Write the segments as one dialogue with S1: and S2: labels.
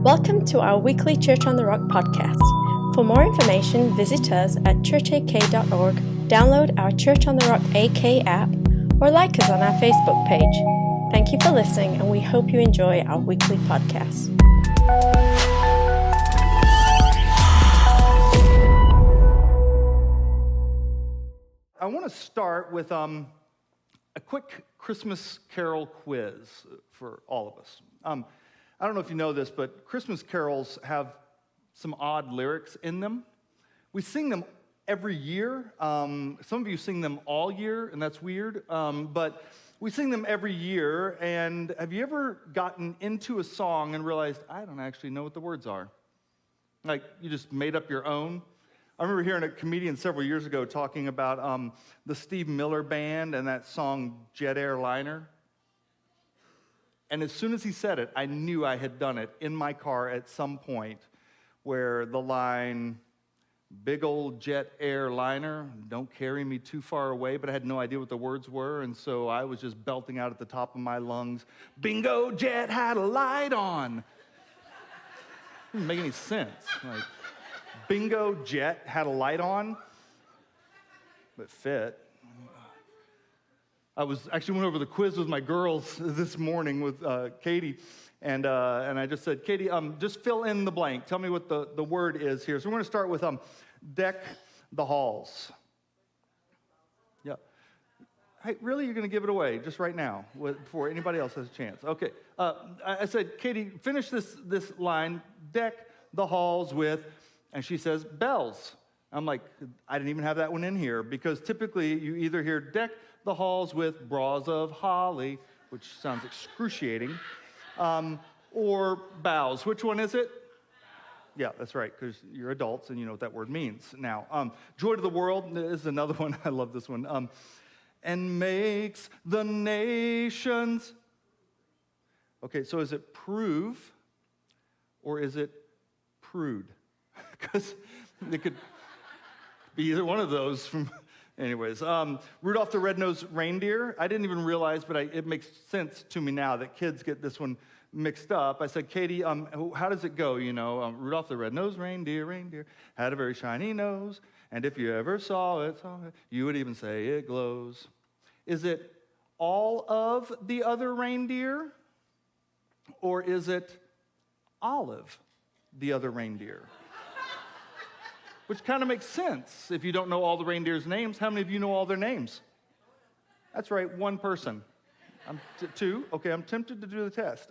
S1: Welcome to our weekly Church on the Rock podcast. For more information, visit us at churchak.org, download our Church on the Rock AK app, or like us on our Facebook page. Thank you for listening, and we hope you enjoy our weekly podcast.
S2: I want to start with a quick Christmas carol quiz for all of us. I don't know if you know this, but Christmas carols have some odd lyrics in them. We sing them every year. Some of you sing them all year, and that's weird. But we sing them every year. And have you ever gotten into a song and realized, I don't actually know what the words are? Like, you just made up your own? I remember hearing a comedian several years ago talking about the Steve Miller Band and that song, Jet Airliner. And as soon as he said it, I knew I had done it in my car at some point where the line, big old jet airliner, don't carry me too far away, but I had no idea what the words were, and so I was just belting out at the top of my lungs, bingo jet had a light on. It didn't make any sense. Like, bingo jet had a light on, but fit. I went over the quiz with my girls this morning with Katie, and I just said, Katie, just fill in the blank. Tell me what the word is here. So we're going to start with deck the halls. Yeah. Hey, really, you're going to give it away just right now before anybody else has a chance? Okay. I said, Katie, finish this line. Deck the halls with, and she says, bells. I'm like, I didn't even have that one in here because typically you either hear deck the halls with bras of holly, which sounds excruciating, or bows. Which one is it? Yeah, that's right, because you're adults and you know what that word means. Now, joy to the world is another one. I love this one. And makes the nations. Okay, so is it prove or is it prude? Because it could be either one of those from... Anyways, Rudolph the Red-Nosed Reindeer. I didn't even realize, but it makes sense to me now that kids get this one mixed up. I said, Katie, how does it go? You know, Rudolph the Red-Nosed Reindeer had a very shiny nose, and if you ever saw it, you would even say it glows. Is it all of the other reindeer, or is it Olive the other reindeer? Which kind of makes sense if you don't know all the reindeers' names. How many of you know all their names? That's right, one person. Two. Okay, I'm tempted to do the test.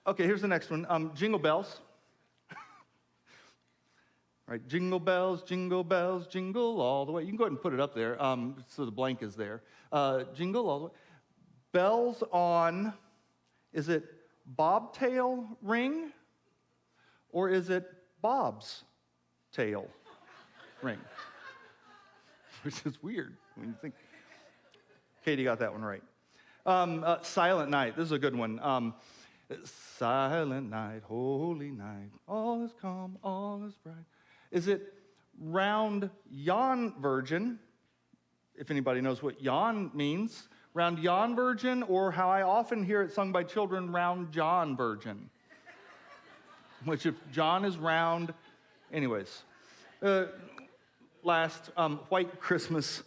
S2: Okay, here's the next one. Jingle bells. Right, jingle bells, jingle all the way. You can go ahead and put it up there so the blank is there. Jingle all the way. Bells on, is it bobtail ring or is it Bob's tail ring? Which is weird when you think. Katie got that one right. Silent night. This is a good one. Silent night, holy night, all is calm, all is bright. Is it round yon virgin? If anybody knows what yon means. Round yon virgin, or how I often hear it sung by children, round John virgin. Which if John is round... Anyways, last, White Christmas.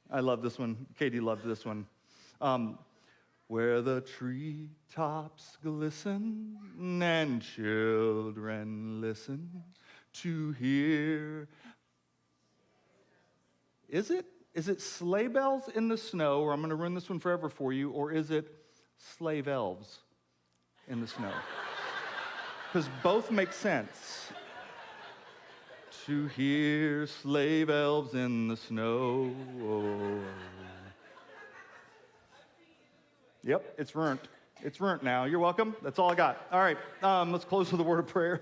S2: I love this one. Katie loved this one. Where the treetops glisten and children listen to hear. Is it sleigh bells in the snow, or I'm going to ruin this one forever for you, or is it slave elves in the snow? Because both make sense. To hear slave elves in the snow. Oh. Yep, it's ruined. It's ruined now. You're welcome. That's all I got. All right, let's close with a word of prayer.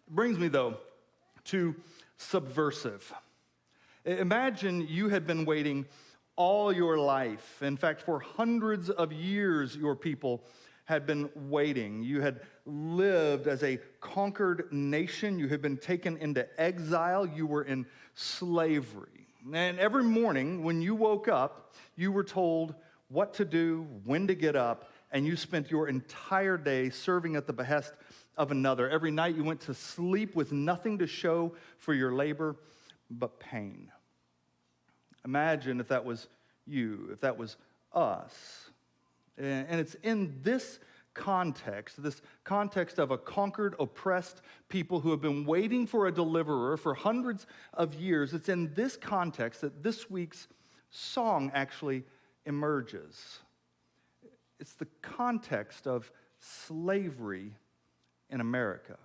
S2: Brings me, though, to Subversive. Imagine you had been waiting all your life. In fact, for hundreds of years, your people had been waiting. You had lived as a conquered nation. You had been taken into exile. You were in slavery. And every morning when you woke up, you were told what to do, when to get up, and you spent your entire day serving at the behest of another. Every night you went to sleep with nothing to show for your labor but pain. Imagine if that was you, if that was us. And it's in this context of a conquered, oppressed people who have been waiting for a deliverer for hundreds of years. It's in this context that this week's song actually emerges. It's the context of slavery in America.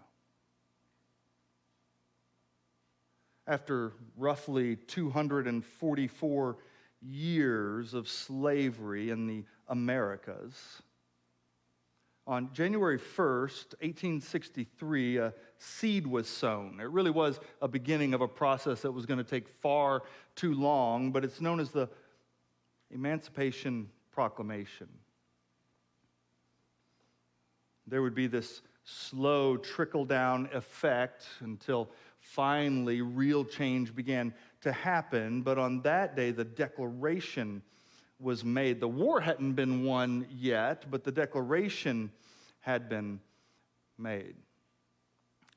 S2: After roughly 244 years of slavery in the Americas, on January 1st, 1863, a seed was sown. It really was a beginning of a process that was going to take far too long, but it's known as the Emancipation Proclamation. There would be this slow trickle-down effect until finally real change began to happen. But on that day, the declaration was made. The war hadn't been won yet, but the declaration had been made.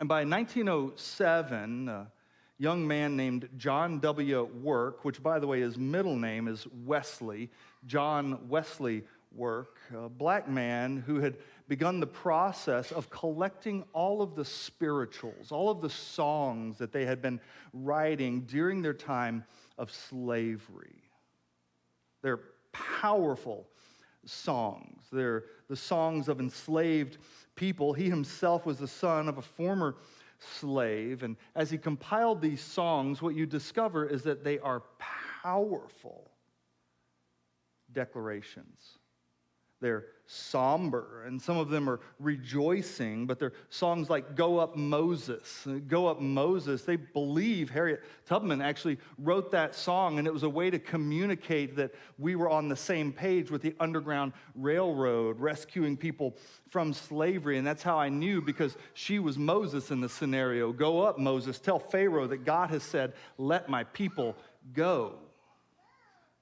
S2: And by 1907, a young man named John W. Work, which, by the way, his middle name is Wesley, John Wesley Work, a black man who had begun the process of collecting all of the spirituals, all of the songs that they had been writing during their time of slavery. They're powerful songs. They're the songs of enslaved people. He himself was the son of a former slave, and as he compiled these songs, what you discover is that they are powerful declarations. They're somber, and some of them are rejoicing, but they're songs like Go Up Moses. Go Up Moses, they believe Harriet Tubman actually wrote that song, and it was a way to communicate that we were on the same page with the Underground Railroad, rescuing people from slavery, and that's how I knew, because she was Moses in the scenario. Go up, Moses, tell Pharaoh that God has said, let my people go.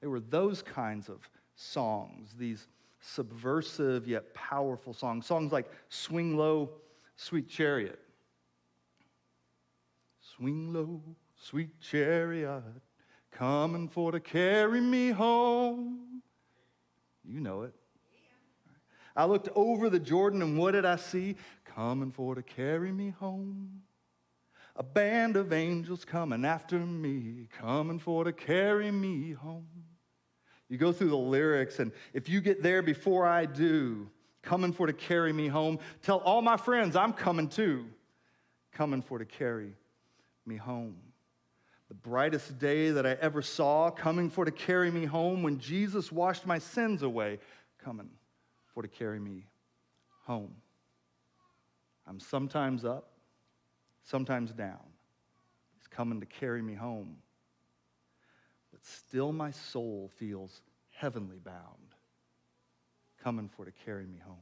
S2: They were those kinds of songs, these subversive yet powerful songs. Songs like Swing Low, Sweet Chariot. Swing low, sweet chariot, coming for to carry me home. You know it. I looked over the Jordan, and what did I see? Coming for to carry me home. A band of angels coming after me, coming for to carry me home. You go through the lyrics, and if you get there before I do, coming for to carry me home, tell all my friends I'm coming too, coming for to carry me home. The brightest day that I ever saw, coming for to carry me home, when Jesus washed my sins away, coming for to carry me home. I'm sometimes up, sometimes down. He's coming to carry me home. But still my soul feels heavenly bound, coming for to carry me home.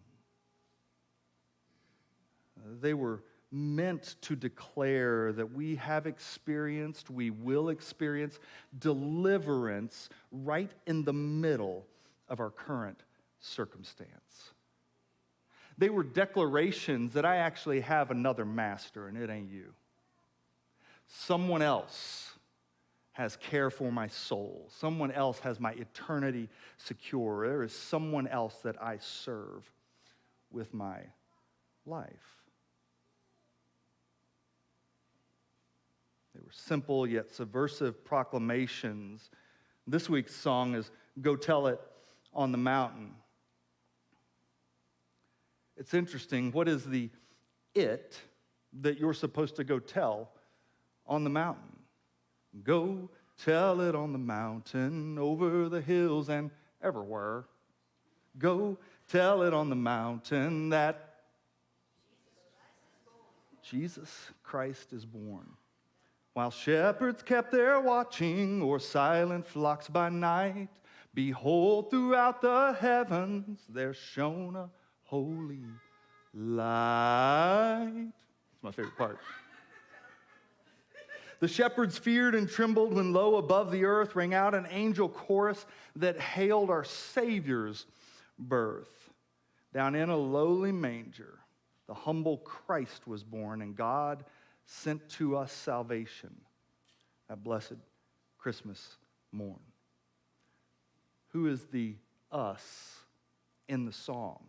S2: They were meant to declare that we have experienced, we will experience deliverance right in the middle of our current circumstance. They were declarations that I actually have another master, and it ain't you. Someone else has care for my soul. Someone else has my eternity secure. There is someone else that I serve with my life. They were simple yet subversive proclamations. This week's song is Go Tell It on the Mountain. It's interesting. What is the it that you're supposed to go tell on the mountain? Go tell it on the mountain, over the hills and everywhere. Go tell it on the mountain that Jesus Christ is born. While shepherds kept their watching o'er silent flocks by night, behold, throughout the heavens there shone a holy light. It's my favorite part. The shepherds feared and trembled when lo above the earth rang out an angel chorus that hailed our Savior's birth. Down in a lowly manger, the humble Christ was born, and God sent to us salvation that blessed Christmas morn. Who is the us in the song?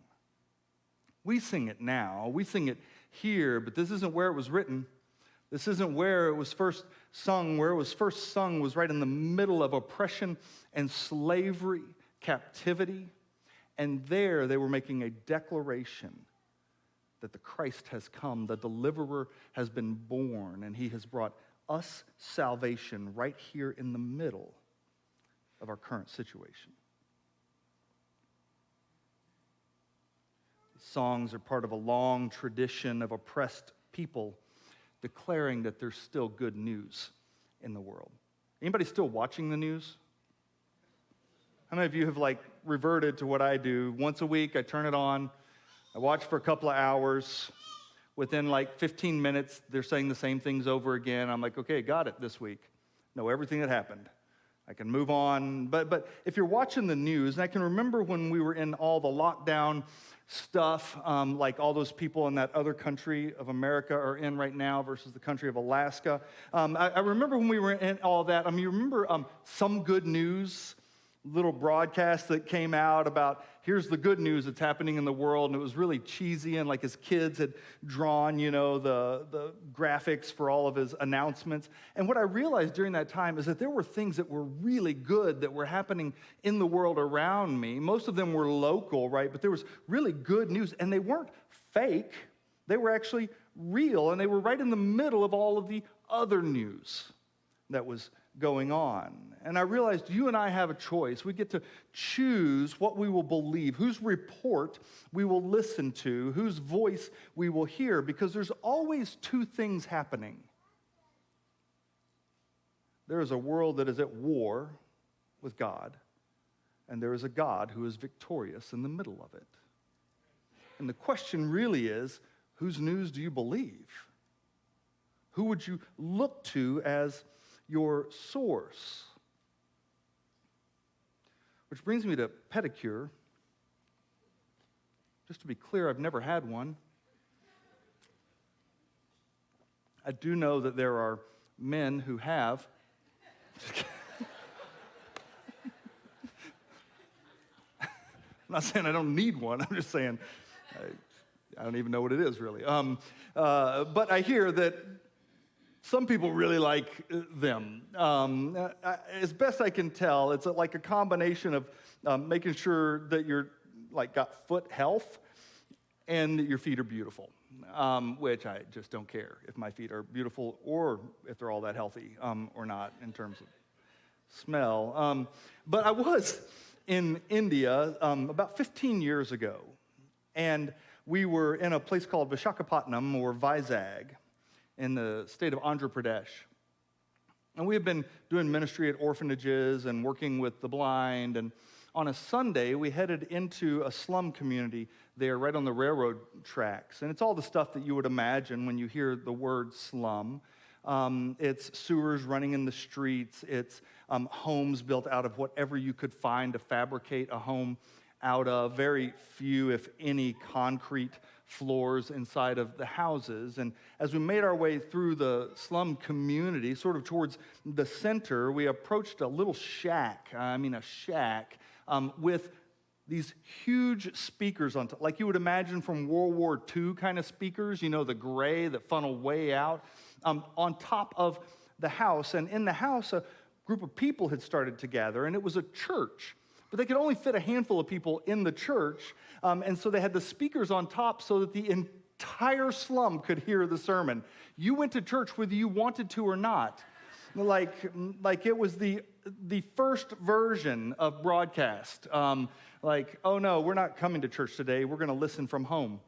S2: We sing it now. We sing it here, but this isn't where it was written. This isn't where it was first sung. Where it was first sung was right in the middle of oppression and slavery, captivity. And there they were making a declaration that the Christ has come, the deliverer has been born, and he has brought us salvation right here in the middle of our current situation. These songs are part of a long tradition of oppressed people declaring that there's still good news in the world. Anybody still watching the news? How many of you have reverted to what I do? Once a week, I turn it on. I watch for a couple of hours. Within 15 minutes, they're saying the same things over again. I'm like, okay, got it this week. Know everything that happened. I can move on. But if you're watching the news, and I can remember when we were in all the lockdown stuff, like all those people in that other country of America are in right now versus the country of Alaska. I remember when we were in all that. You remember Some Good News? Little broadcast that came out about here's the good news that's happening in the world, and it was really cheesy, and his kids had drawn, the graphics for all of his announcements. And what I realized during that time is that there were things that were really good that were happening in the world around me. Most of them were local, right? But there was really good news, and they weren't fake. They were actually real, and they were right in the middle of all of the other news that was going on. And I realized you and I have a choice. We get to choose what we will believe, whose report we will listen to, whose voice we will hear, because there's always two things happening. There is a world that is at war with God, and there is a God who is victorious in the middle of it. And the question really is, whose news do you believe? Who would you look to as your source? Which brings me to pedicure. Just to be clear, I've never had one. I do know that there are men who have. I'm not saying I don't need one. I'm just saying I don't even know what it is really. But I hear that some people really like them. As best I can tell, it's like a combination of making sure that you're got foot health and that your feet are beautiful, which I just don't care if my feet are beautiful or if they're all that healthy or not in terms of smell. But I was in India about 15 years ago, and we were in a place called Visakhapatnam or Vizag, in the state of Andhra Pradesh. And we have been doing ministry at orphanages and working with the blind. And on a Sunday, we headed into a slum community there right on the railroad tracks. And it's all the stuff that you would imagine when you hear the word slum. It's sewers running in the streets. It's homes built out of whatever you could find to fabricate a home out of. Very few, if any, concrete floors inside of the houses. And as we made our way through the slum community, sort of towards the center, we approached a little shack, with these huge speakers on top, like you would imagine from World War II kind of speakers, the gray that funnel way out, on top of the house. And in the house, a group of people had started to gather, and it was a church. But they could only fit a handful of people in the church, and so they had the speakers on top so that the entire slum could hear the sermon. You went to church whether you wanted to or not. Like it was the first version of broadcast. Oh no, we're not coming to church today. We're going to listen from home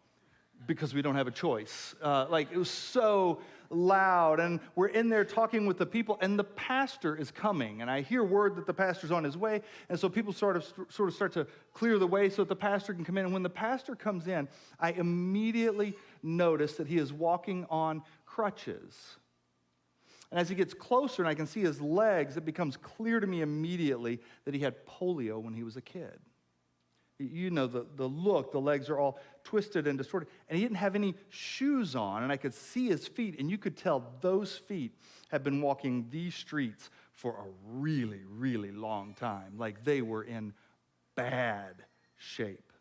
S2: because we don't have a choice. It was so loud, and we're in there talking with the people, and the pastor is coming, and I hear word that the pastor's on his way, and so people sort of start to clear the way so that the pastor can come in. And when the pastor comes in, I immediately notice that he is walking on crutches. And as he gets closer and I can see his legs, it becomes clear to me immediately that he had polio when he was a kid. You know the look, the legs are all twisted and distorted. And he didn't have any shoes on, and I could see his feet, and you could tell those feet had been walking these streets for a really, really long time. Like they were in bad shape.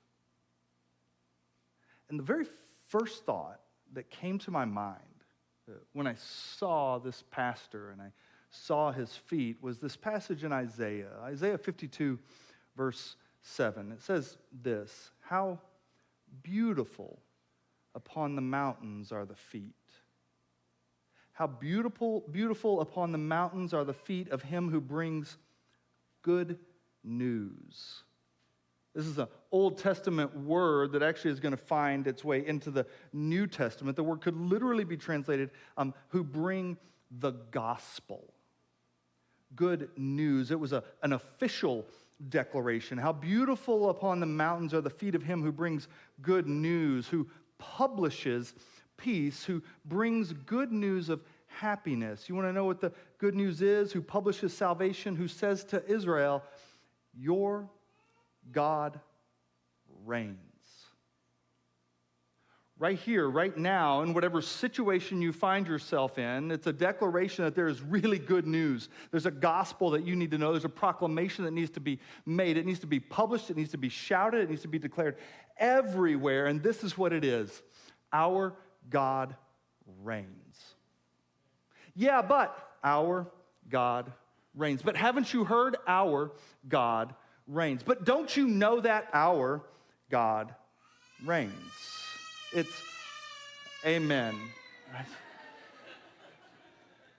S2: And the very first thought that came to my mind when I saw this pastor and I saw his feet was this passage in Isaiah 52, verse 7. It says this: "How beautiful upon the mountains are the feet. How beautiful upon the mountains are the feet of him who brings good news." This is an Old Testament word that actually is going to find its way into the New Testament. The word could literally be translated, who bring the gospel. Good news. It was an official declaration. How beautiful upon the mountains are the feet of him who brings good news, who publishes peace, who brings good news of happiness. You want to know what the good news is? Who publishes salvation, who says to Israel, your God reigns. Right here, right now, in whatever situation you find yourself in, it's a declaration that there is really good news. There's a gospel that you need to know. There's a proclamation that needs to be made. It needs to be published. It needs to be shouted. It needs to be declared everywhere. And this is what it is. Our God reigns. Yeah, but our God reigns. But haven't you heard? Our God reigns. But don't you know that our God reigns? It's amen. Right?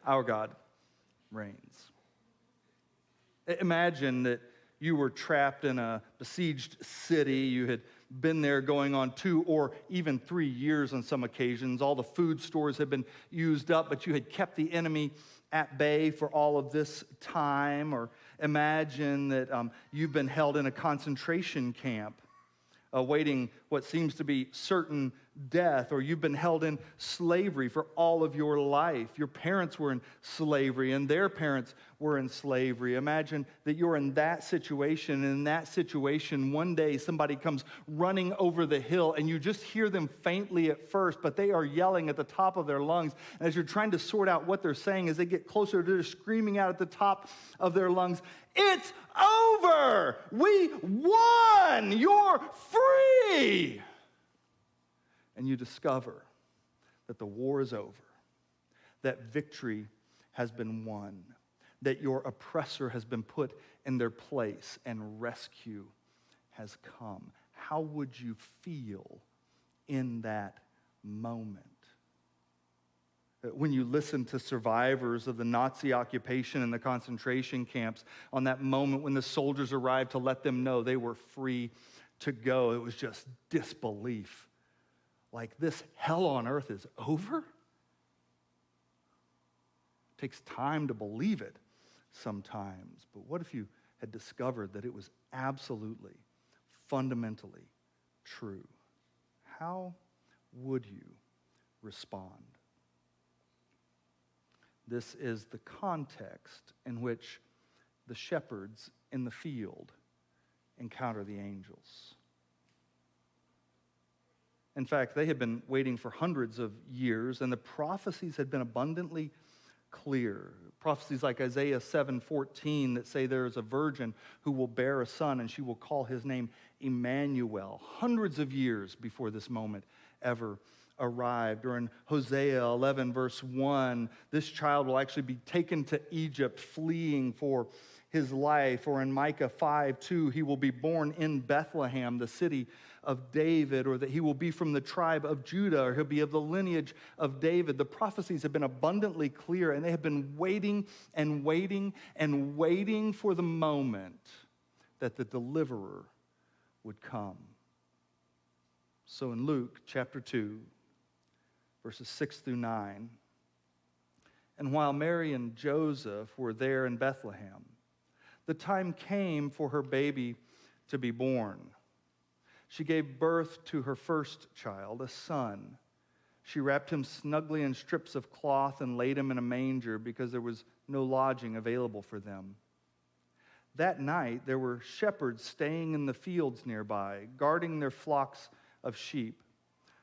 S2: Our God reigns. Imagine that you were trapped in a besieged city. You had been there going on 2 or even 3 years on some occasions. All the food stores had been used up, but you had kept the enemy at bay for all of this time. Or imagine that you've been held in a concentration camp, awaiting what seems to be certain death, or you've been held in slavery for all of your life. Your parents were in slavery, and their parents were in slavery. Imagine that you're in that situation, and in that situation, one day somebody comes running over the hill, and you just hear them faintly at first, but they are yelling at the top of their lungs. And as you're trying to sort out what they're saying, as they get closer, they're screaming out at the top of their lungs, "It's over! We won! You're free!" And you discover that the war is over, that victory has been won, that your oppressor has been put in their place, and rescue has come. How would you feel in that moment? When you listen to survivors of the Nazi occupation and the concentration camps, on that moment when the soldiers arrived to let them know they were free to go, it was just disbelief. Like, this hell on earth is over? It takes time to believe it sometimes. But what if you had discovered that it was absolutely, fundamentally true? How would you respond? This is the context in which the shepherds in the field encounter the angels. In fact, they had been waiting for hundreds of years, and the prophecies had been abundantly clear. Prophecies like Isaiah 7:14 that say there is a virgin who will bear a son, and she will call his name Emmanuel. Hundreds of years before this moment ever arrived. Or in Hosea 11, verse 1, this child will actually be taken to Egypt, fleeing for his life. Or in Micah 5:2, he will be born in Bethlehem, the city of David, or that he will be from the tribe of Judah, or he'll be of the lineage of David. The prophecies have been abundantly clear, and they have been waiting and waiting and waiting for the moment that the deliverer would come. So in Luke chapter 2, verses 6 through 9, and while Mary and Joseph were there in Bethlehem, the time came for her baby to be born. She gave birth to her first child, a son. She wrapped him snugly in strips of cloth and laid him in a manger because there was no lodging available for them. That night, there were shepherds staying in the fields nearby, guarding their flocks of sheep.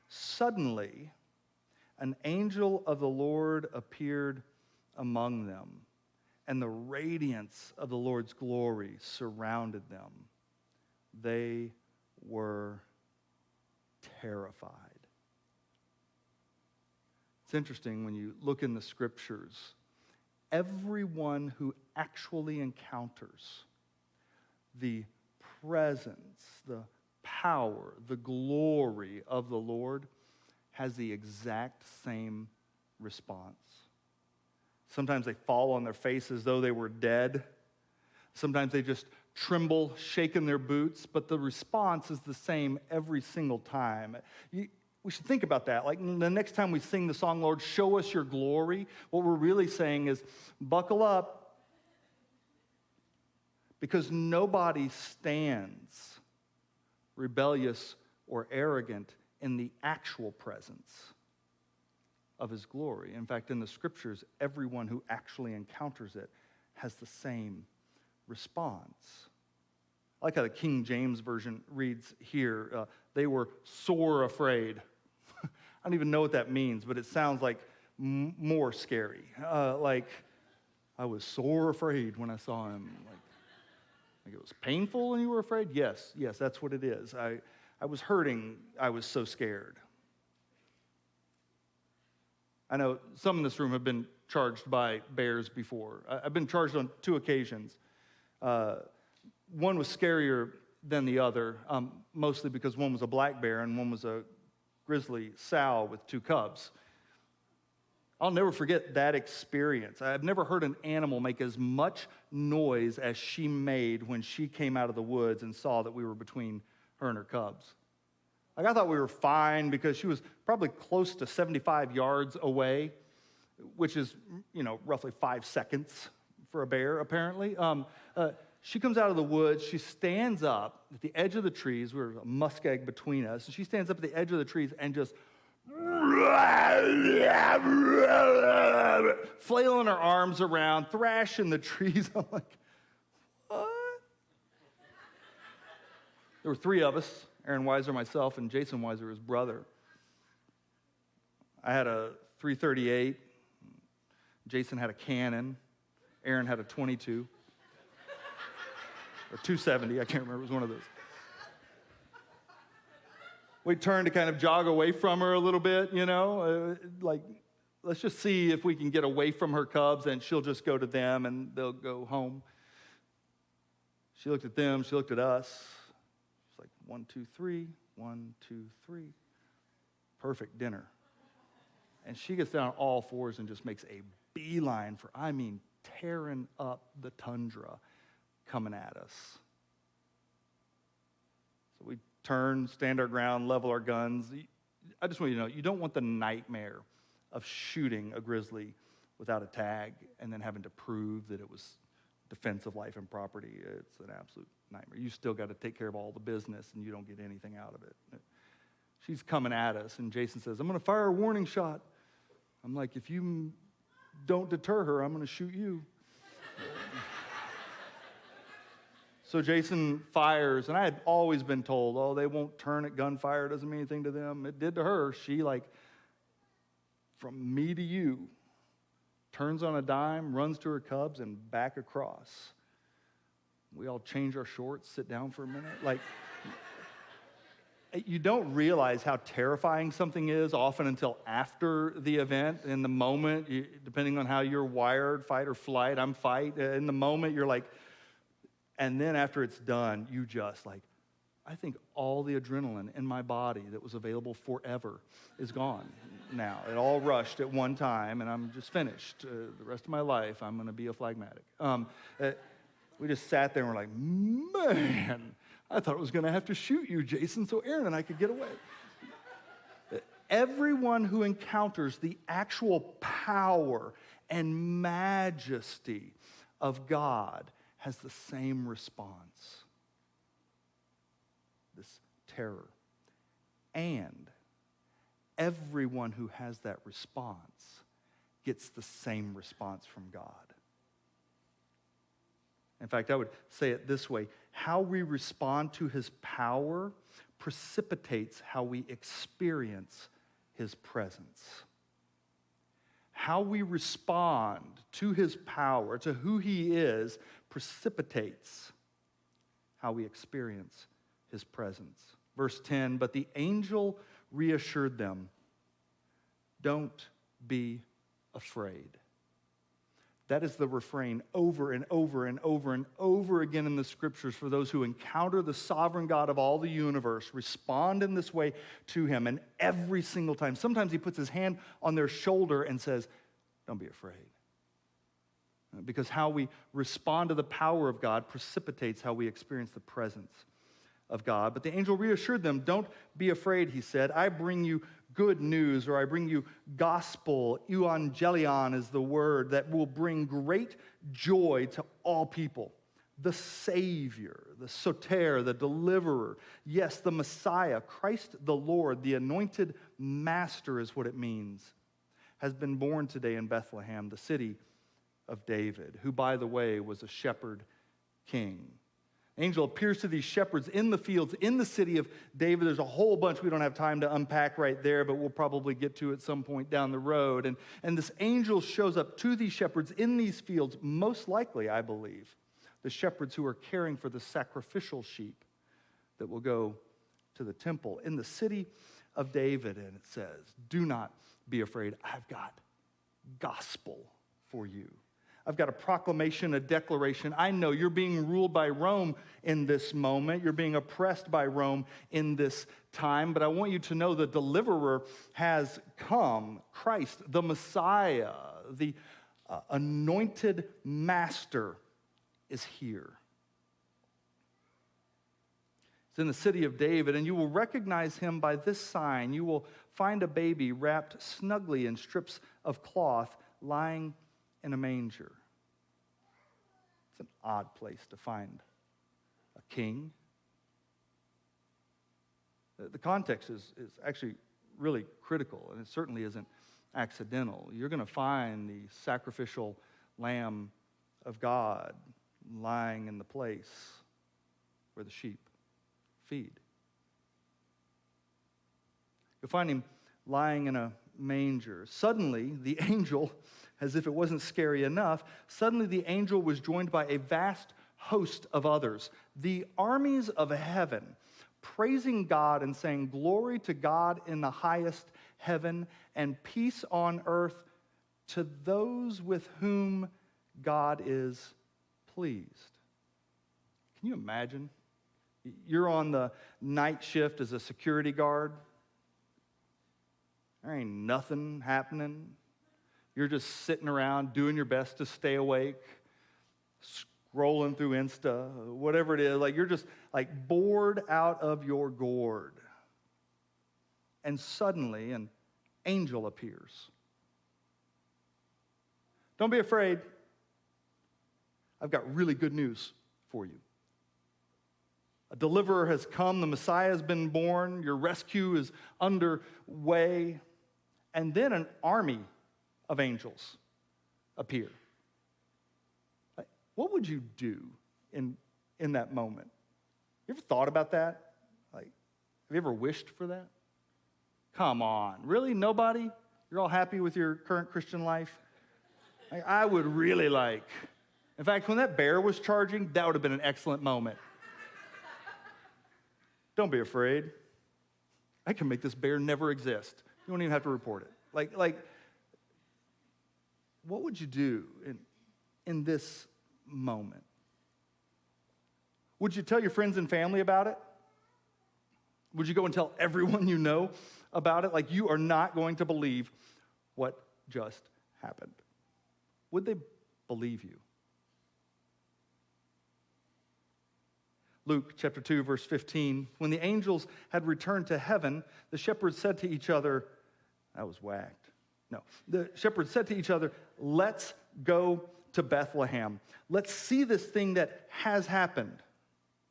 S2: Suddenly, an angel of the Lord appeared among them, and the radiance of the Lord's glory surrounded them. They were terrified. It's interesting when you look in the scriptures, everyone who actually encounters the presence, the power, the glory of the Lord has the exact same response. Sometimes they fall on their face as though they were dead. Sometimes they just tremble, shake in their boots, but the response is the same every single time. We should think about that. Like the next time we sing the song, Lord, show us your glory, what we're really saying is, buckle up, because nobody stands rebellious or arrogant in the actual presence of his glory. In fact, in the scriptures, everyone who actually encounters it has the same response. I like how the King James Version reads here, they were sore afraid. I don't even know what that means, but it sounds like more scary. Like, I was sore afraid when I saw him. Like it was painful and you were afraid? Yes, that's what it is. I was hurting. I was so scared. I know some in this room have been charged by bears before. I've been charged on 2 occasions. One was scarier than the other, mostly because one was a black bear and one was a grizzly sow with 2 cubs. I'll never forget that experience. I've never heard an animal make as much noise as she made when she came out of the woods and saw that we were between her and her cubs. Like, I thought we were fine because she was probably close to 75 yards away, which is, roughly 5 seconds for a bear, apparently. She comes out of the woods. She stands up at the edge of the trees. We were a muskeg between us. And she stands up at the edge of the trees and just flailing her arms around, thrashing the trees. I'm like, what? There were 3 of us, Aaron Weiser, myself, and Jason Weiser, his brother. I had a .338. Jason had a Cannon. Aaron had a .22. Or .270, I can't remember, it was one of those. We turned to kind of jog away from her a little bit, like, let's just see if we can get away from her cubs and she'll just go to them and they'll go home. She looked at them, she looked at us. It's like 1, 2, 3, 1, 2, 3. Perfect dinner. And she gets down on all fours and just makes a beeline for, tearing up the tundra coming at us. So we turn, stand our ground, level our guns. I just want you to know, you don't want the nightmare of shooting a grizzly without a tag and then having to prove that it was defense of life and property. It's an absolute nightmare. You still got to take care of all the business and you don't get anything out of it. She's coming at us and Jason says, I'm going to fire a warning shot. I'm like, if you don't deter her, I'm going to shoot you. So Jason fires, and I had always been told, they won't turn at gunfire, doesn't mean anything to them. It did to her. She, from me to you, turns on a dime, runs to her cubs, and back across. We all change our shorts, sit down for a minute. You don't realize how terrifying something is often until after the event. In the moment, depending on how you're wired, fight or flight, I'm fight. In the moment, you're like, and then after it's done, you just I think all the adrenaline in my body that was available forever is gone now. It all rushed at one time, and I'm just finished. The rest of my life, I'm going to be a phlegmatic. We just sat there and we're like, man, I thought I was going to have to shoot you, Jason, so Aaron and I could get away. Everyone who encounters the actual power and majesty of God has the same response. This terror. And everyone who has that response gets the same response from God. In fact, I would say it this way: how we respond to his power precipitates how we experience his presence. How we respond to his power, to who he is, precipitates how we experience his presence. Verse 10, but the angel reassured them, don't be afraid. That is the refrain over and over and over and over again in the scriptures for those who encounter the sovereign God of all the universe, respond in this way to him. And every single time, sometimes he puts his hand on their shoulder and says, don't be afraid. Because how we respond to the power of God precipitates how we experience the presence of God. But the angel reassured them, don't be afraid, he said. I bring you good news, or I bring you gospel. Evangelion is the word that will bring great joy to all people. The Savior, the Soter, the Deliverer, yes, the Messiah, Christ the Lord, the anointed Master is what it means, has been born today in Bethlehem, the city of David, who, by the way, was a shepherd king. Angel appears to these shepherds in the fields in the city of David. There's a whole bunch we don't have time to unpack right there, but we'll probably get to at some point down the road. And this angel shows up to these shepherds in these fields, most likely, I believe, the shepherds who are caring for the sacrificial sheep that will go to the temple in the city of David. And it says, do not be afraid. I've got gospel for you. I've got a proclamation, a declaration. I know you're being ruled by Rome in this moment. You're being oppressed by Rome in this time. But I want you to know the deliverer has come. Christ, the Messiah, the anointed master is here. It's in the city of David, and you will recognize him by this sign. You will find a baby wrapped snugly in strips of cloth, lying in a manger. It's an odd place to find a king. The context is actually really critical, and it certainly isn't accidental. You're going to find the sacrificial Lamb of God lying in the place where the sheep feed. You'll find him lying in a manger. Suddenly, the angel, as if it wasn't scary enough, suddenly the angel was joined by a vast host of others, the armies of heaven, praising God and saying, glory to God in the highest heaven and peace on earth to those with whom God is pleased. Can you imagine? You're on the night shift as a security guard. There ain't nothing happening. You're just sitting around doing your best to stay awake, scrolling through Insta, whatever it is. Like you're just like bored out of your gourd. And suddenly an angel appears. Don't be afraid. I've got really good news for you. A deliverer has come. The Messiah has been born. Your rescue is underway. And then an army of angels appear. Like, what would you do in that moment? You ever thought about that? Like, have you ever wished for that? Come on. Really? Nobody? You're all happy with your current Christian life? Like, I would really like. In fact, when that bear was charging, that would have been an excellent moment. Don't be afraid. I can make this bear never exist. You don't even have to report it. Like, what would you do in this moment? Would you tell your friends and family about it? Would you go and tell everyone you know about it? Like, you are not going to believe what just happened. Would they believe you? Luke chapter 2, verse 15, when the angels had returned to heaven, the shepherds said to each other, that was whacked. No, the shepherds said to each other, let's go to Bethlehem. Let's see this thing that has happened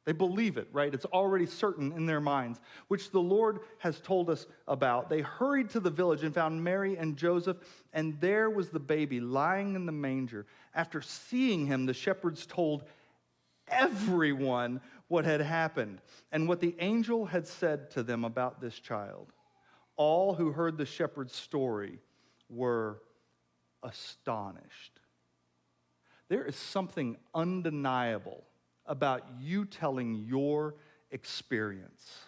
S2: They believe it, right? It's already certain in their minds, which the Lord has told us about. They hurried to the village and found Mary and Joseph, and there was the baby lying in the manger. After seeing him, the shepherds told everyone what had happened and what the angel had said to them about this child. All who heard the shepherd's story were astonished. There is something undeniable about you telling your experience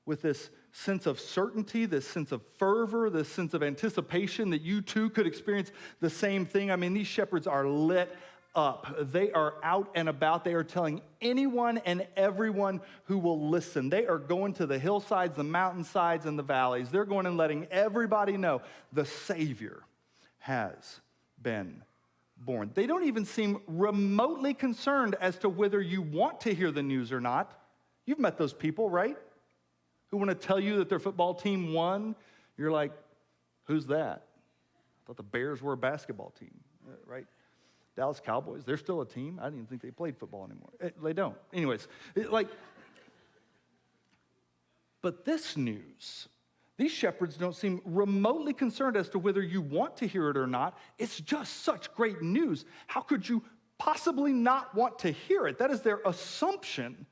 S2: with this sense of certainty, this sense of fervor, this sense of anticipation that you too could experience the same thing. I mean, these shepherds are lit up. They are out and about. They are telling anyone and everyone who will listen. They are going to the hillsides, the mountainsides, and the valleys. They're going and letting everybody know the Savior has been born. They don't even seem remotely concerned as to whether you want to hear the news or not. You've met those people, right? Who want to tell you that their football team won. You're like, who's that? I thought the Bears were a basketball team, right? Dallas Cowboys, they're still a team. I didn't even think they played football anymore. They don't. Anyways, but this news, these shepherds don't seem remotely concerned as to whether you want to hear it or not. It's just such great news. How could you possibly not want to hear it? That is their assumption,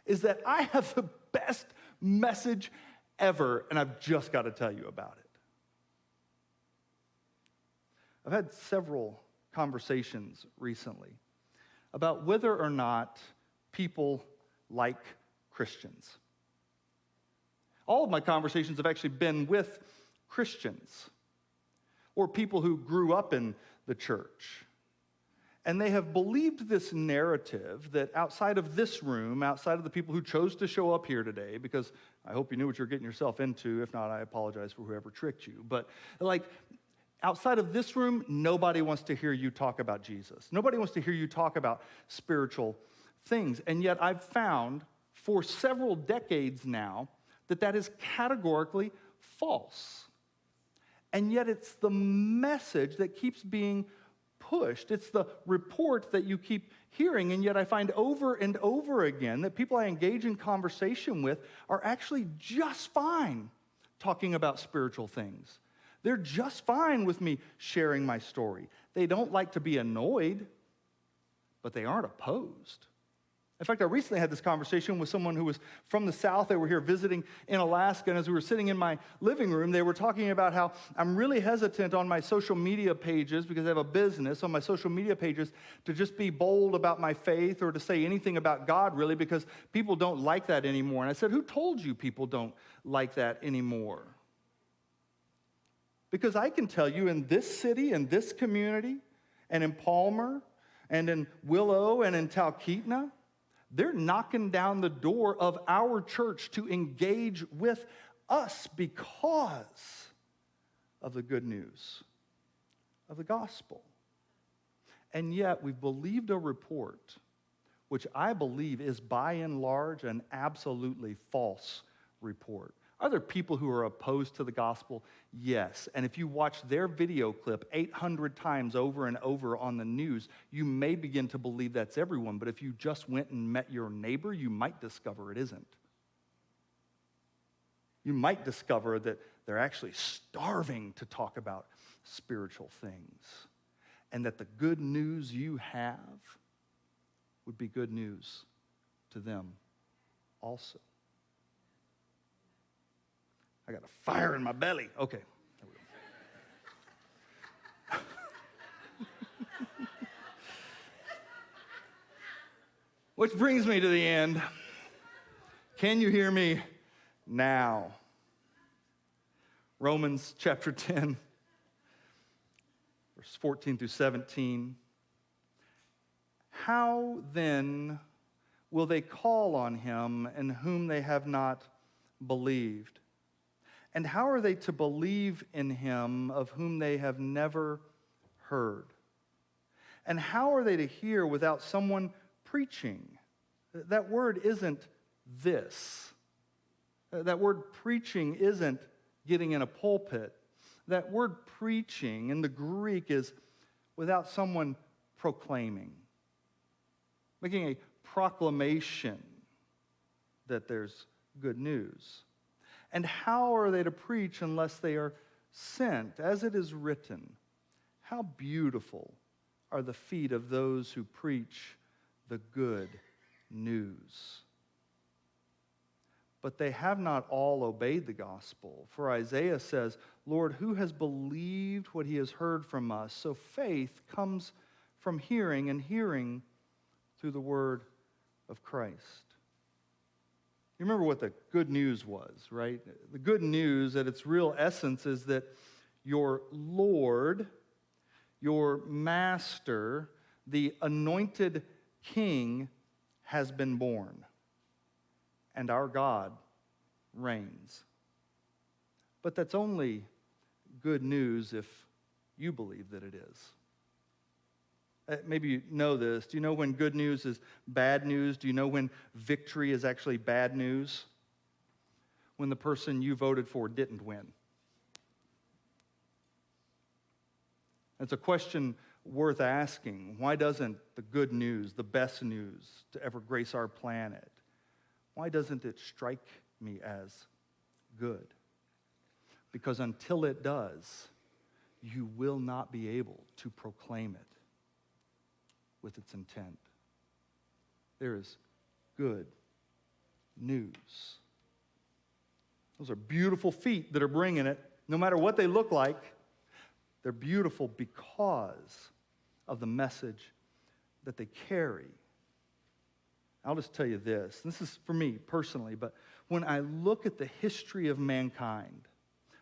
S2: is that I have the best message ever, and I've just got to tell you about it. I've had several conversations recently about whether or not people like Christians. All of my conversations have actually been with Christians or people who grew up in the church. And they have believed this narrative that outside of this room, outside of the people who chose to show up here today, because I hope you knew what you're getting yourself into. If not, I apologize for whoever tricked you. But outside of this room, nobody wants to hear you talk about Jesus. Nobody wants to hear you talk about spiritual things. And yet I've found for several decades now that is categorically false. And yet it's the message that keeps being pushed. It's the report that you keep hearing, and yet I find over and over again that people I engage in conversation with are actually just fine talking about spiritual things. They're just fine with me sharing my story. They don't like to be annoyed, but they aren't opposed. In fact, I recently had this conversation with someone who was from the South. They were here visiting in Alaska, and as we were sitting in my living room, they were talking about how I'm really hesitant on my social media pages, because I have a business, on my social media pages, to just be bold about my faith or to say anything about God, really, because people don't like that anymore. And I said, who told you people don't like that anymore? Because I can tell you in this city, in this community, and in Palmer, and in Willow, and in Talkeetna, they're knocking down the door of our church to engage with us because of the good news of the gospel. And yet we've believed a report, which I believe is by and large an absolutely false report. Are there people who are opposed to the gospel? Yes. And if you watch their video clip 800 times over and over on the news, you may begin to believe that's everyone. But if you just went and met your neighbor, you might discover it isn't. You might discover that they're actually starving to talk about spiritual things, and that the good news you have would be good news to them also. I got a fire in my belly. Okay. There we go. Which brings me to the end. Can you hear me now? Romans chapter 10, verse 14 through 17. How then will they call on him in whom they have not believed? And how are they to believe in him of whom they have never heard? And how are they to hear without someone preaching? That word isn't this. That word preaching isn't getting in a pulpit. That word preaching in the Greek is without someone proclaiming. Making a proclamation that there's good news? And how are they to preach unless they are sent? As it is written, how beautiful are the feet of those who preach the good news. But they have not all obeyed the gospel. For Isaiah says, Lord, who has believed what he has heard from us? So faith comes from hearing, and hearing through the word of Christ. You remember what the good news was, right? The good news at its real essence is that your Lord, your Master, the anointed King has been born, and our God reigns. But that's only good news if you believe that it is. Maybe you know this. Do you know when good news is bad news? Do you know when victory is actually bad news? When the person you voted for didn't win. It's a question worth asking. Why doesn't the good news, the best news to ever grace our planet, why doesn't it strike me as good? Because until it does, you will not be able to proclaim it with its intent. There is good news. Those are beautiful feet that are bringing it. No matter what they look like, they're beautiful because of the message that they carry. I'll just tell you this. This is for me personally, but when I look at the history of mankind,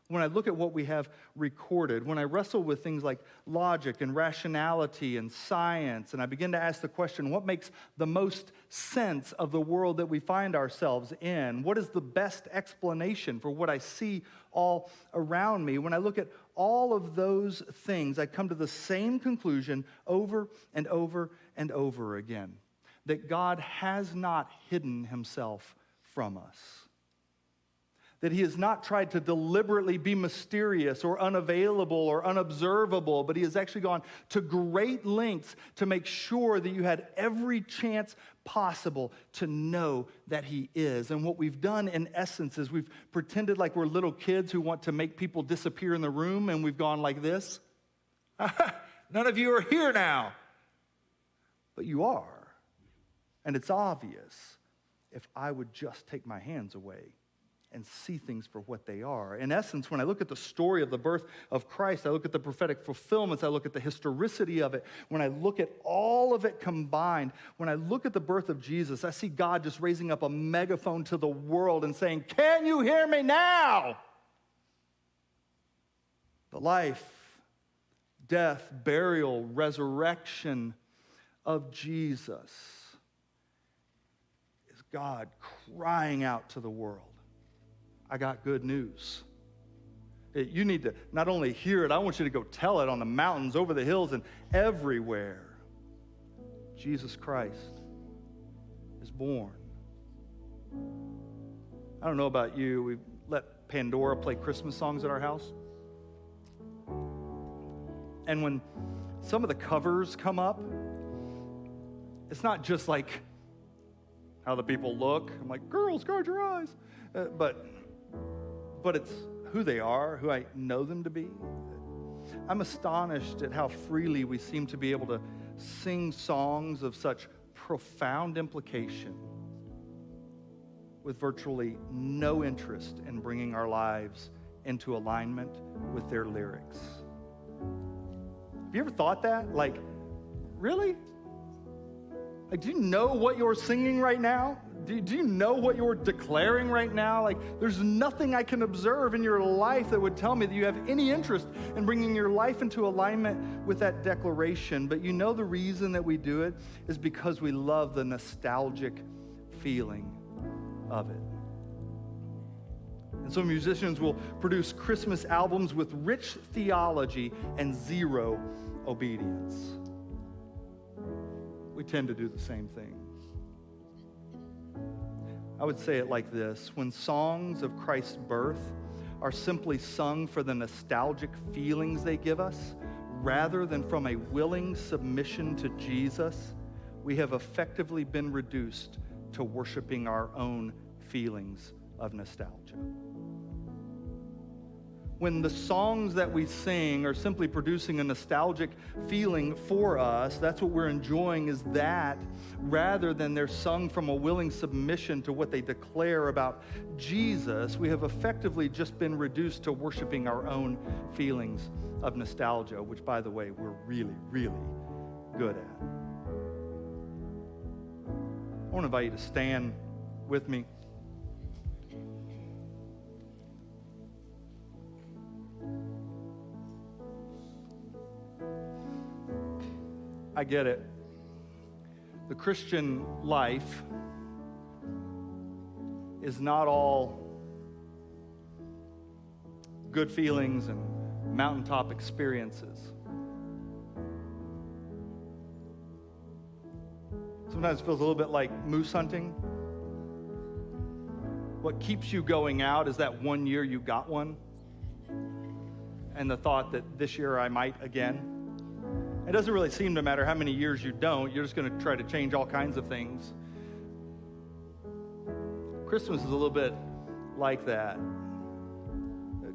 S2: when I look at what we have recorded, when I wrestle with things like logic and rationality and science, and I begin to ask the question, what makes the most sense of the world that we find ourselves in? What is the best explanation for what I see all around me? When I look at all of those things, I come to the same conclusion over and over and over again, that God has not hidden himself from us. That he has not tried to deliberately be mysterious or unavailable or unobservable, but he has actually gone to great lengths to make sure that you had every chance possible to know that he is. And what we've done in essence is we've pretended like we're little kids who want to make people disappear in the room, and we've gone like this. None of you are here now. But you are. And it's obvious if I would just take my hands away and see things for what they are. In essence, when I look at the story of the birth of Christ, I look at the prophetic fulfillments, I look at the historicity of it, when I look at all of it combined, when I look at the birth of Jesus, I see God just raising up a megaphone to the world and saying, "Can you hear me now?" The life, death, burial, resurrection of Jesus is God crying out to the world, I got good news. You need to not only hear it, I want you to go tell it on the mountains, over the hills, and everywhere. Jesus Christ is born. I don't know about you, we let Pandora play Christmas songs at our house. And when some of the covers come up, it's not just like how the people look. I'm like, girls, guard your eyes. But it's who they are, who I know them to be. I'm astonished at how freely we seem to be able to sing songs of such profound implication with virtually no interest in bringing our lives into alignment with their lyrics. Have you ever thought that? Like, really? Like, do you know what you're singing right now? Do you know what you're declaring right now? Like, there's nothing I can observe in your life that would tell me that you have any interest in bringing your life into alignment with that declaration. But you know the reason that we do it is because we love the nostalgic feeling of it. And so musicians will produce Christmas albums with rich theology and zero obedience. We tend to do the same thing. I would say it like this: when songs of Christ's birth are simply sung for the nostalgic feelings they give us, rather than from a willing submission to Jesus, we have effectively been reduced to worshiping our own feelings of nostalgia. When the songs that we sing are simply producing a nostalgic feeling for us, that's what we're enjoying, is that, rather than they're sung from a willing submission to what they declare about Jesus, we have effectively just been reduced to worshiping our own feelings of nostalgia, which, by the way, we're really, really good at. I want to invite you to stand with me. I get it. The Christian life is not all good feelings and mountaintop experiences. Sometimes it feels a little bit like moose hunting. What keeps you going out is that one year you got one, and the thought that this year I might again. It doesn't really seem to matter how many years you don't. You're just going to try to change all kinds of things. Christmas is a little bit like that.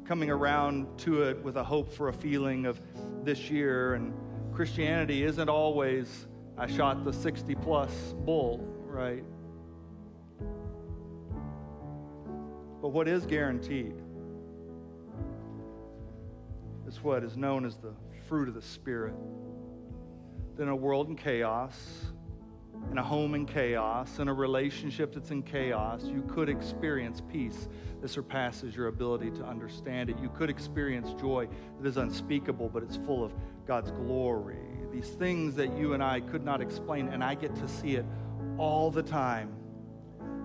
S2: Coming around to it with a hope for a feeling of this year. And Christianity isn't always, I shot the 60-plus bull, right? But what is guaranteed is what is known as the fruit of the Spirit. In a world in chaos, in a home in chaos, in a relationship that's in chaos, you could experience peace that surpasses your ability to understand it. You could experience joy that is unspeakable, but it's full of God's glory. These things that you and I could not explain, and I get to see it all the time.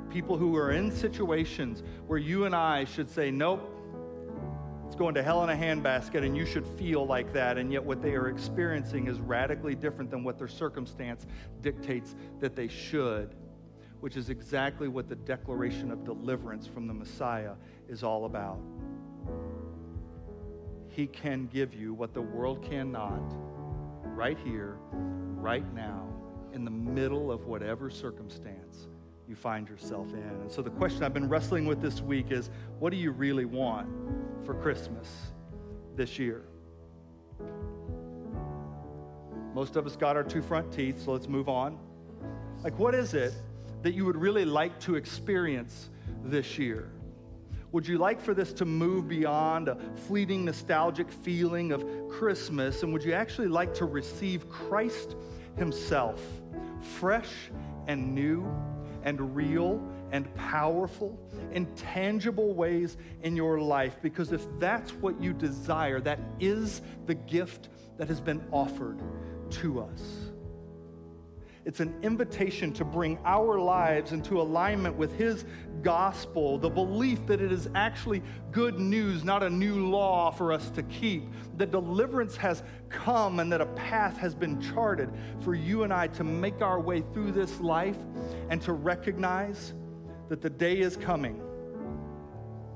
S2: People who are in situations where you and I should say, nope, it's going to hell in a handbasket, and you should feel like that, and yet what they are experiencing is radically different than what their circumstance dictates that they should, which is exactly what the declaration of deliverance from the Messiah is all about. He can give you what the world cannot, right here, right now, in the middle of whatever circumstance you find yourself in. And so the question I've been wrestling with this week is, what do you really want for Christmas this year? Most of us got our two front teeth, so let's move on. Like, what is it that you would really like to experience this year? Would you like for this to move beyond a fleeting nostalgic feeling of Christmas, and would you actually like to receive Christ himself, fresh and new and real and powerful in tangible ways in your life? Because if that's what you desire, that is the gift that has been offered to us. It's an invitation to bring our lives into alignment with his gospel, the belief that it is actually good news, not a new law for us to keep, that deliverance has come and that a path has been charted for you and I to make our way through this life and to recognize that the day is coming,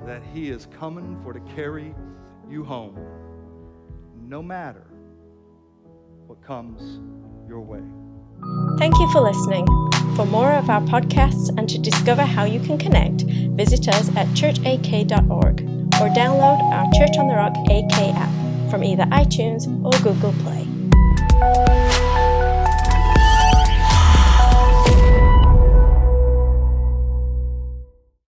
S2: that he is coming for to carry you home, no matter what comes your way.
S1: Thank you for listening. For more of our podcasts and to discover how you can connect, visit us at churchak.org or download our Church on the Rock AK app from either iTunes or Google Play.